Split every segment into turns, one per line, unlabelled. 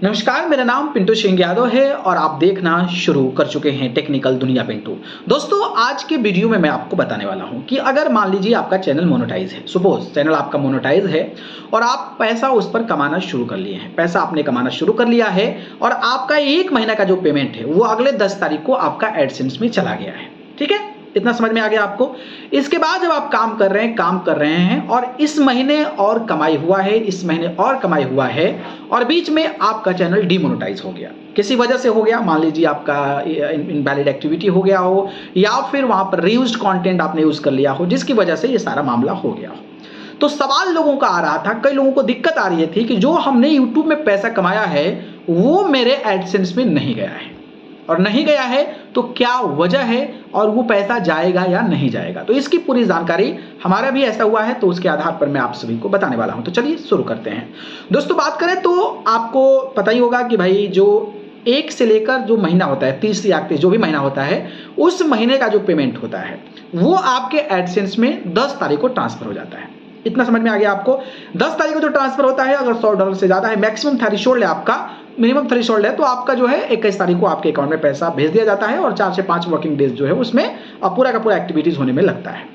नमस्कार, मेरा नाम पिंटू सिंह यादव है और आप देखना शुरू कर चुके हैं टेक्निकल दुनिया पिंटू। दोस्तों, आज के वीडियो में मैं आपको बताने वाला हूं कि अगर मान लीजिए आपका चैनल मोनेटाइज है, सपोज चैनल आपका मोनेटाइज है और आप पैसा उस पर कमाना शुरू कर लिए हैं, पैसा आपने कमाना शुरू कर लिया है और आपका 1 महीना का जो पेमेंट है वो अगले 10 तारीख को आपका एडसेंस में चला गया है। ठीक है, इतना समझ में आ गया आपको। इसके बाद जब आप काम कर रहे हैं और इस महीने और कमाई हुआ है, इस महीने और कमाई हुआ है और बीच में आपका चैनल डिमोनेटाइज हो गया, किसी वजह से हो गया। मान लीजिए आपका इनवैलिड एक्टिविटी हो गया हो या फिर वहां पर रीयूज्ड कंटेंट आपने यूज कर लिया हो, जिसकी वजह से ये सारा मामला हो गया हो। तो सवाल लोगों का आ रहा था, कई लोगों को दिक्कत आ रही थी कि जो हमने यूट्यूब में पैसा कमाया है वो मेरे एडसेंस में नहीं गया है, और नहीं गया है तो क्या वजह है और वो पैसा जाएगा या नहीं जाएगा। तो इसकी पूरी जानकारी, हमारा भी ऐसा हुआ है तो उसके आधार पर मैं आप सभी को बताने वाला हूं। तो चलिए शुरू करते हैं। दोस्तों, बात करें तो आपको पता ही होगा कि भाई जो 1 से लेकर जो महीना होता है, 30 या 31 जो भी महीना होता है, उस महीने का जो पेमेंट होता है वो आपके एडसेंस में 10 तारीख को ट्रांसफर हो जाता है। इतना समझ में आ गया आपको। 10 तारीख को जो ट्रांसफर होता है, अगर $100 से ज्यादा है, मैक्सिमम थ्रेशोल्ड है आपका, मिनिमम थ्रेशोल्ड है, तो आपका जो है 21 तारीख को आपके अकाउंट में पैसा भेज दिया जाता है और 4 से 5 वर्किंग डेज जो है उसमें पूरा का पूरा एक्टिविटीज होने में लगता है।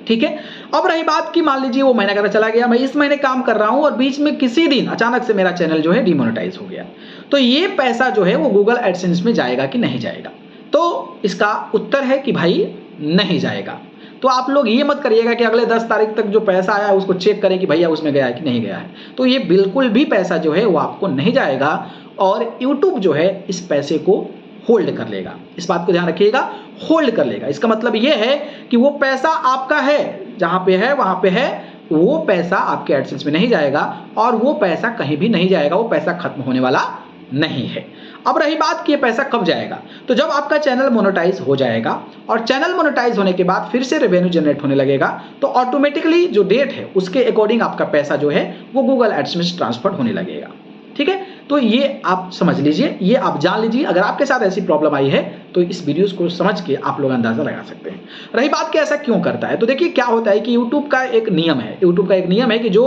ठीक है, अब रही बात कि मान लीजिए वो महीना का चला गया, मैं इस महीने काम कर रहा हूं और बीच में किसी दिन अचानक से मेरा चैनल जो है डिमोनेटाइज हो गया, तो ये पैसा जो है वो गूगल एडसेंस में जाएगा कि नहीं जाएगा। तो इसका उत्तर है कि भाई नहीं जाएगा। तो आप लोग ये मत करिएगा कि अगले 10 तारीख तक जो पैसा आया उसको चेक करें कि भैया उसमें गया है कि नहीं गया है। तो ये बिल्कुल भी पैसा जो है वो आपको नहीं जाएगा और YouTube जो है इस पैसे को होल्ड कर लेगा। इस बात को ध्यान रखिएगा, होल्ड कर लेगा। इसका मतलब ये है कि वो पैसा आपका है, जहां पे है वहां पे है, वो पैसा आपके एडसेंस में नहीं जाएगा और वो पैसा कहीं भी नहीं जाएगा, वो पैसा खत्म होने वाला नहीं है। अब रही बात कि ये पैसा कब जाएगा, तो जब आपका चैनल मोनेटाइज हो जाएगा और चैनल मोनेटाइज होने के बाद फिर से रेवेन्यू जनरेट होने लगेगा, तो ऑटोमेटिकली जो डेट है उसके अकॉर्डिंग आपका पैसा जो है वो गूगल एडसेंस में ट्रांसफर होने लगेगा। ठीक है, तो ये आप समझ लीजिए, ये आप जान लीजिए। अगर आपके साथ ऐसी प्रॉब्लम आई है तो इस वीडियोस को समझ के आप लोग अंदाजा लगा सकते हैं। रही बात कि ऐसा क्यों करता है, तो देखिए क्या होता है कि यूट्यूब का एक नियम है कि जो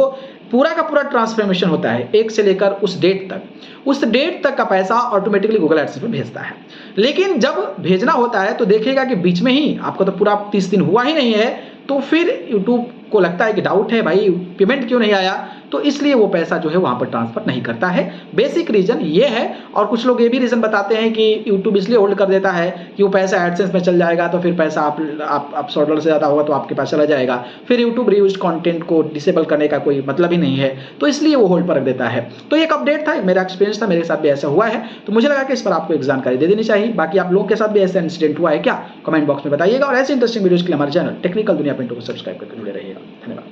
पूरा का पूरा ट्रांसफॉर्मेशन होता है 1 से लेकर उस डेट तक का पैसा ऑटोमेटिकली गूगल एडसेंस में भेजता है। लेकिन जब भेजना होता है तो देखिएगा कि बीच में ही आपको तो पूरा 30 दिन हुआ ही नहीं है, तो फिर यूट्यूब को लगता है कि डाउट है, भाई पेमेंट क्यों नहीं आया, तो इसलिए वो पैसा जो है वहां पर ट्रांसफर नहीं करता है। बेसिक रीजन ये है। और कुछ लोग ये भी रीजन बताते हैं कि यूट्यूब इसलिए होल्ड कर देता है कि वो पैसा एडसेंस में चल जाएगा, तो फिर पैसा आप $100 से ज्यादा होगा तो आपके पास चला जाएगा, फिर यूट्यूब रीयूज्ड कंटेंट को डिसेबल करने का कोई मतलब ही नहीं है, तो इसलिए वो होल्ड पर रख देता है। तो एक अपडेट था, मेरा एक्सपीरियंस था, मेरे साथ भी ऐसा हुआ है, तो मुझे लगा कि इस पर आपको एक जानकारी दे देनी चाहिए। बाकी आप लोगों के साथ भी ऐसा इंसिडेंट हुआ है क्या, कमेंट बॉक्स में बताइएगा और ऐसे इंटरेस्टिंग वीडियोज के लिए हमारे चैनल टेक्निकल दुनिया पिंटू को सब्सक्राइब करके जुड़े रहिएगा। धन्यवाद।